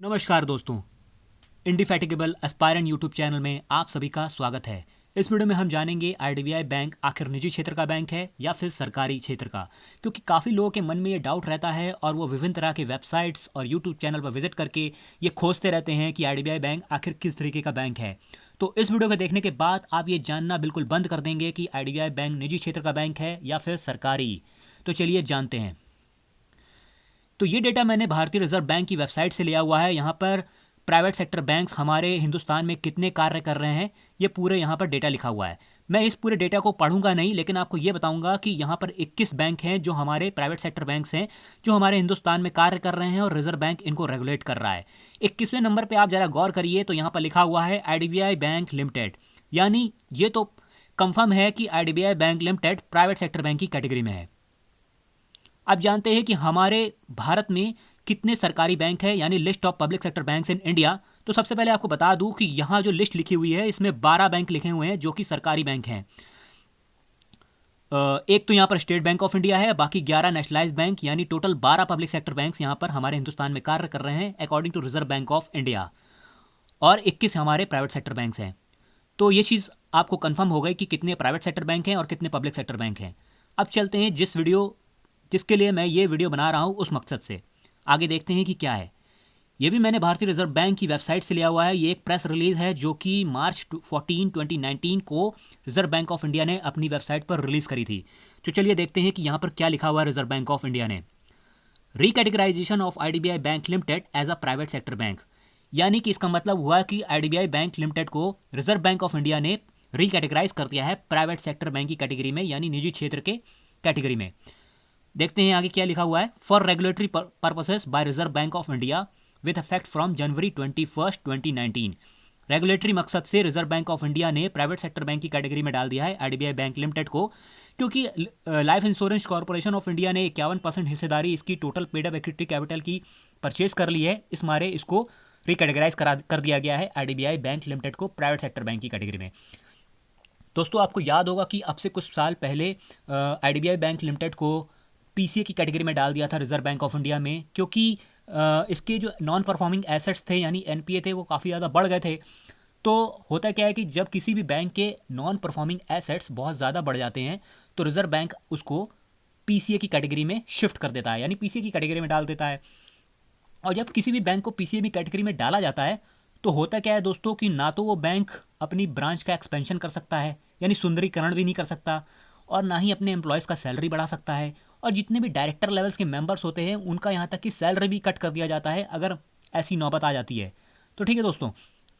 नमस्कार दोस्तों, इंडिफैटिगेबल aspirant YouTube channel में आप सभी का स्वागत है। इस वीडियो में हम जानेंगे आईडीबीआई बैंक आखिर निजी क्षेत्र का बैंक है या फिर सरकारी क्षेत्र का, क्योंकि काफ़ी लोगों के मन में ये डाउट रहता है और वो विभिन्न तरह के वेबसाइट्स और यूट्यूब चैनल पर विजिट करके ये खोजते रहते हैं कि आईडीबीआई बैंक आखिर किस तरीके का बैंक है। तो इस वीडियो को देखने के बाद आप ये जानना बिल्कुल बंद कर देंगे कि आईडीबीआई बैंक निजी क्षेत्र का बैंक है या फिर सरकारी। तो चलिए जानते हैं। तो ये डेटा मैंने भारतीय रिजर्व बैंक की वेबसाइट से लिया हुआ है। यहाँ पर प्राइवेट सेक्टर बैंक्स हमारे हिंदुस्तान में कितने कार्य कर रहे हैं ये पूरे यहाँ पर डेटा लिखा हुआ है। मैं इस पूरे डेटा को पढ़ूंगा नहीं, लेकिन आपको ये बताऊंगा कि यहाँ पर 21 बैंक हैं जो हमारे प्राइवेट सेक्टर बैंक्स हैं जो हमारे हिंदुस्तान में कार्य कर रहे हैं और रिजर्व बैंक इनको रेगुलेट कर रहा है। 21वें नंबर पर आप जरा गौर करिए तो यहाँ पर लिखा हुआ है आईडीबीआई बैंक लिमिटेड, यानी ये तो कंफर्म है कि IDBI bank limited private sector bank की कैटेगरी में है। आप जानते हैं कि हमारे भारत में कितने सरकारी बैंक हैं, यानी list of public sector banks in India. तो सबसे पहले आपको बता दूं कि यहाँ जो लिस्ट लिखी हुई है इसमें 12 बैंक लिखे हुए हैं जो कि सरकारी बैंक हैं। एक तो यहाँ पर स्टेट बैंक ऑफ इंडिया है, बाकी 11 नेशनलाइज बैंक, यानी टोटल 12 पब्लिक सेक्टर बैंक्स यहाँ पर हमारे हिंदुस्तान में कार्य कर रहे हैं according to Reserve bank of India, और 21 हमारे प्राइवेट सेक्टर बैंक्स हैं। तो ये चीज़ आपको कंफर्म हो गई कि कितने प्राइवेट सेक्टर बैंक हैं और कितने पब्लिक सेक्टर बैंक हैं। अब चलते हैं जिसके लिए मैं ये वीडियो बना रहा हूँ उस मकसद से आगे देखते हैं कि क्या है। ये भी मैंने भारतीय रिजर्व बैंक की वेबसाइट से लिया हुआ है। ये एक प्रेस रिलीज है जो कि मार्च 14, 2019 को रिजर्व बैंक ऑफ इंडिया ने अपनी वेबसाइट पर रिलीज करी थी। तो चलिए देखते हैं कि यहाँ पर क्या लिखा हुआ है रिजर्व बैंक ऑफ इंडिया ने। Recategorization of IDBI bank limited as a private sector bank, यानी कि इसका मतलब हुआ कि आईडीबीआई बैंक लिमिटेड को रिजर्व बैंक ऑफ इंडिया ने रिकैटेगराइज कर दिया है प्राइवेट सेक्टर बैंक की कैटेगरी में, यानी निजी क्षेत्र के कैटेगरी में। देखते हैं आगे क्या लिखा हुआ है। For regulatory purposes by Reserve bank of India with effect from January 21, 2019। Regulatory मकसद से रिजर्व बैंक ऑफ इंडिया ने प्राइवेट सेक्टर बैंक की कैटेगरी में डाल दिया है आईडीबीआई बैंक लिमिटेड को, क्योंकि Life Insurance Corporation of India ने 51% हिस्सेदारी इसकी total paid up equity capital की परचेज कर ली है। इस मारे इसको रिकैटेगराइज कर दिया गया है आईडीबीआई बैंक लिमिटेड को प्राइवेट सेक्टर बैंक की कैटेगरी में। दोस्तों, आपको याद होगा कि अब से कुछ साल पहले आईडीबीआई बैंक लिमिटेड को पीसीए की कैटेगरी में डाल दिया था रिजर्व बैंक ऑफ इंडिया में, क्योंकि इसके जो नॉन परफॉर्मिंग एसेट्स थे यानी एनपीए थे वो काफ़ी ज़्यादा बढ़ गए थे। तो होता क्या है कि जब किसी भी बैंक के नॉन परफॉर्मिंग एसेट्स बहुत ज़्यादा बढ़ जाते हैं तो रिजर्व बैंक उसको पीसीए की कैटेगरी में शिफ्ट कर देता है, यानी पीसीए की कैटेगरी में डाल देता है। और जब किसी भी बैंक को पीसीए की कैटेगरी में डाला जाता है तो होता क्या है दोस्तों कि ना तो वो बैंक अपनी ब्रांच का एक्सपेंशन कर सकता है, यानी सुंदरीकरण भी नहीं कर सकता, और ना ही अपने एम्प्लॉयज़ का सैलरी बढ़ा सकता है, और जितने भी डायरेक्टर लेवल्स के मेंबर्स होते हैं उनका यहाँ तक कि सैलरी भी कट कर दिया जाता है अगर ऐसी नौबत आ जाती है। तो ठीक है दोस्तों,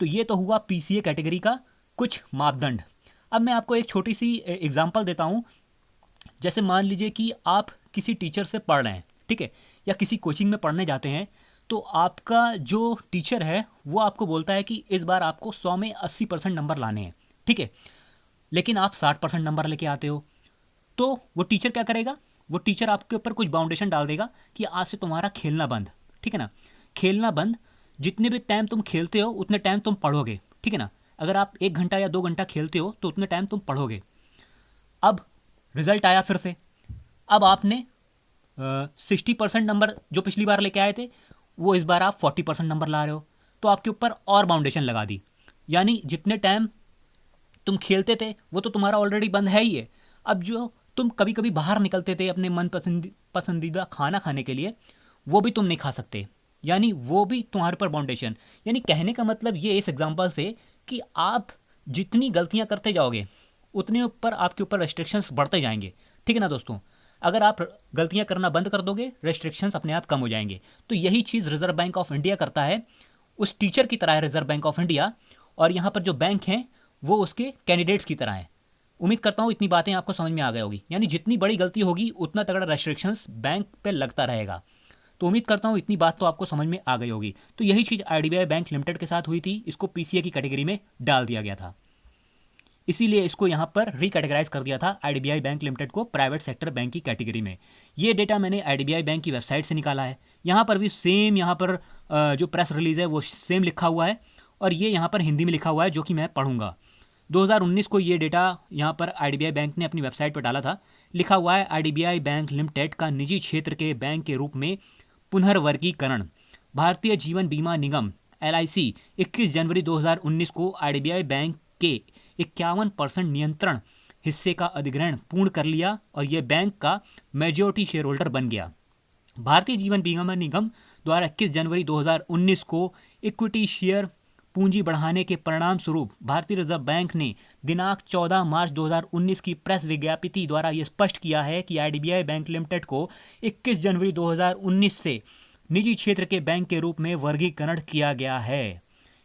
तो ये तो हुआ पीसीए कैटेगरी का कुछ मापदंड। अब मैं आपको एक छोटी सी एग्जांपल देता हूँ। जैसे मान लीजिए कि आप किसी टीचर से पढ़ रहे हैं, ठीक है, या किसी कोचिंग में पढ़ने जाते हैं, तो आपका जो टीचर है वो आपको बोलता है कि इस बार आपको 100 में 80% नंबर लाने हैं, ठीक है, लेकिन आप 60% नंबर लेके आते हो। तो वो टीचर क्या करेगा, वो टीचर आपके ऊपर कुछ बाउंडेशन डाल देगा कि आज से तुम्हारा खेलना बंद, ठीक है ना, खेलना बंद, जितने भी टाइम तुम खेलते हो उतने टाइम तुम पढ़ोगे, ठीक है ना। अगर आप 1 घंटा या 2 घंटा खेलते हो तो उतने टाइम तुम पढ़ोगे। अब रिजल्ट आया फिर से, अब आपने 60% नंबर जो पिछली बार लेके आए थे वो इस बार आप 40% नंबर ला रहे हो, तो आपके ऊपर और बाउंडेशन लगा दी, यानी जितने टाइम तुम खेलते थे वो तो तुम्हारा ऑलरेडी बंद है ही है। अब जो तुम कभी कभी बाहर निकलते थे अपने मन पसंदीदा खाना खाने के लिए, वो भी तुम नहीं खा सकते, यानी वो भी तुम्हारे पर बाउंडेशन। यानी कहने का मतलब ये इस एग्जांपल से कि आप जितनी गलतियां करते जाओगे उतने ऊपर आपके ऊपर रेस्ट्रिक्शंस बढ़ते जाएंगे, ठीक है ना दोस्तों। अगर आप गलतियां करना बंद कर दोगे रेस्ट्रिक्शंस अपने आप कम हो जाएंगे। तो यही चीज़ रिजर्व बैंक ऑफ इंडिया करता है, उस टीचर की तरह है रिजर्व बैंक ऑफ इंडिया, और यहाँ पर जो बैंक हैं वो उसके कैंडिडेट्स की तरह हैं। उम्मीद करता हूँ इतनी बातें आपको समझ में आ गई होगी, यानी जितनी बड़ी गलती होगी उतना तगड़ा रेस्ट्रिक्शंस बैंक पे लगता रहेगा। तो उम्मीद करता हूँ इतनी बात तो आपको समझ में आ गई होगी। तो यही चीज़ आईडीबीआई बैंक लिमिटेड के साथ हुई थी, इसको पीसीए की कैटेगरी में डाल दिया गया था, इसीलिए इसको यहाँ पर रिकैटेगराइज कर दिया था आईडीबीआई बैंक लिमिटेड को प्राइवेट सेक्टर बैंक की कैटेगरी में। ये डेटा मैंने आईडीबीआई बैंक की वेबसाइट से निकाला है। यहाँ पर भी सेम, यहाँ पर जो प्रेस रिलीज है वो सेम लिखा हुआ है, और ये यहाँ पर हिंदी में लिखा हुआ है जो कि मैं पढ़ूंगा। 2019 को ये डेटा यहाँ पर आईडीबीआई बैंक ने अपनी वेबसाइट पर डाला था। लिखा हुआ है आईडीबीआई बैंक लिमिटेड का निजी क्षेत्र के बैंक के रूप में पुनर्वर्गीकरण भारतीय जीवन बीमा निगम LIC 21 जनवरी 2019 को IDBI बैंक के 51% नियंत्रण हिस्से का अधिग्रहण पूर्ण कर लिया और यह बैंक का मेजॉरिटी शेयर होल्डर बन गया। भारतीय जीवन बीमा निगम द्वारा 21 जनवरी 2019 को इक्विटी शेयर पूंजी बढ़ाने के परिणाम स्वरूप भारतीय रिजर्व बैंक ने दिनांक 14 मार्च 2019 की प्रेस विज्ञप्ति द्वारा यह स्पष्ट किया है कि IDBI बैंक लिमिटेड को 21 जनवरी 2019 से निजी क्षेत्र के बैंक के रूप में वर्गीकरण किया गया है।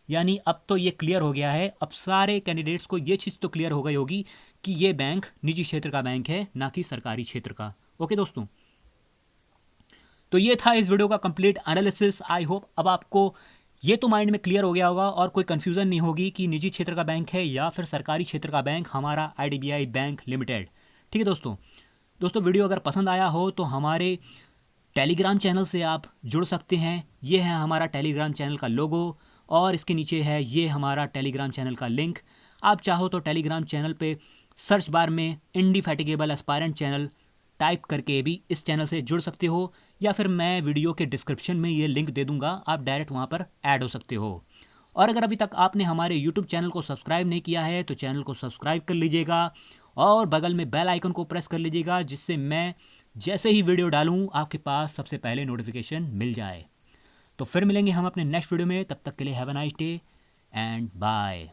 यानी अब तो ये क्लियर हो गया है, अब सारे कैंडिडेट्स को ये चीज़ तो क्लियर हो गई होगी कि ये बैंक निजी क्षेत्र का बैंक है, ना कि सरकारी क्षेत्र का। ओके दोस्तों, तो ये था इस वीडियो का कंप्लीट एनालिसिस। आई होप अब आपको ये तो माइंड में क्लियर हो गया होगा और कोई कंफ्यूजन नहीं होगी कि निजी क्षेत्र का बैंक है या फिर सरकारी क्षेत्र का बैंक हमारा IDBI बैंक लिमिटेड। ठीक है दोस्तों वीडियो अगर पसंद आया हो तो हमारे टेलीग्राम चैनल से आप जुड़ सकते हैं। ये है हमारा टेलीग्राम चैनल का लोगो और इसके नीचे है ये हमारा टेलीग्राम चैनल का लिंक। आप चाहो तो टेलीग्राम चैनल पे सर्च बार में इंडिफैटिगेबल एस्पायरेंट चैनल टाइप करके भी इस चैनल से जुड़ सकते हो, या फिर मैं वीडियो के डिस्क्रिप्शन में ये लिंक दे दूंगा, आप डायरेक्ट वहाँ पर ऐड हो सकते हो। और अगर अभी तक आपने हमारे YouTube चैनल को सब्सक्राइब नहीं किया है तो चैनल को सब्सक्राइब कर लीजिएगा और बगल में बेल आइकन को प्रेस कर लीजिएगा, जिससे मैं जैसे ही वीडियो डालूँ आपके पास सबसे पहले नोटिफिकेशन मिल जाए। तो फिर मिलेंगे हम अपने नेक्स्ट वीडियो में, तब तक के लिए have a nice day and bye.